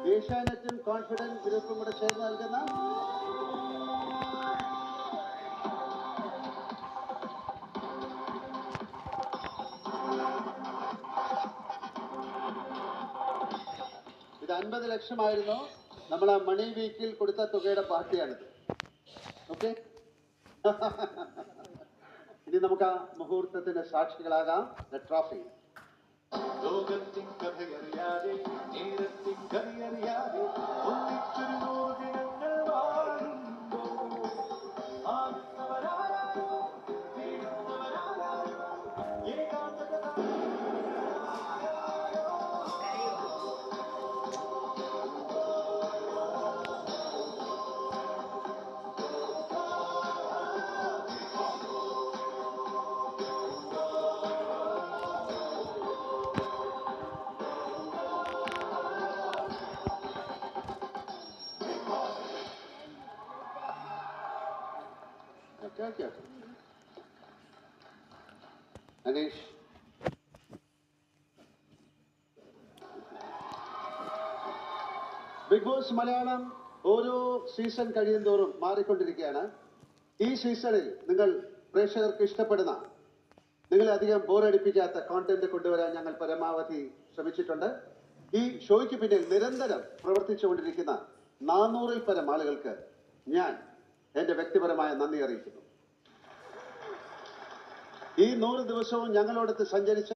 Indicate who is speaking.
Speaker 1: ഏഷ്യാനെറ്റും confidence ഗ്രൂപ്പും കൂടെ ചേർന്ന് നൽകുന്ന ഇത് 50 ലക്ഷമായിരുന്നു. നമ്മൾ ആ മണി വീക്കിൽ കൊടുത്ത തുകയുടെ ബാക്കിയാണിത്. ഓക്കെ, ഇനി നമുക്ക് ആ മുഹൂർത്തത്തിന്റെ സാക്ഷികളാകാം. ട്രോഫി
Speaker 2: ലോകത്തിൻ കഥയറിയാതെ നേരത്തിൻ കഥയറിയാതെ ഒന്നിച്ചൊരു ലോകങ്ങൾ വാഴുമ്പോ ആടുന്നവരാരോ വീഴുന്നവരാരോ ഏകാന്തത
Speaker 1: അനീഷ്, ബിഗ് ബോസ് മലയാളം ഓരോ സീസൺ കഴിയും തോറും മാറിക്കൊണ്ടിരിക്കുകയാണ്. ഈ സീസണിൽ നിങ്ങൾ പ്രേക്ഷകർക്ക് ഇഷ്ടപ്പെടുന്ന, നിങ്ങളെ അധികം ബോറടിപ്പിക്കാത്ത കോണ്ടന്റ് കൊണ്ടുവരാൻ ഞങ്ങൾ പരമാവധി ശ്രമിച്ചിട്ടുണ്ട്. ഈ ഷോയ്ക്ക് പിന്നിൽ നിരന്തരം പ്രവർത്തിച്ചുകൊണ്ടിരിക്കുന്ന 400-ൽ പരം ആളുകൾക്ക് ഞാൻ എൻ്റെ വ്യക്തിപരമായ നന്ദി അറിയിക്കുന്നു. ഈ 100 ദിവസവും ഞങ്ങളോടൊത്ത് സഞ്ചരിച്ച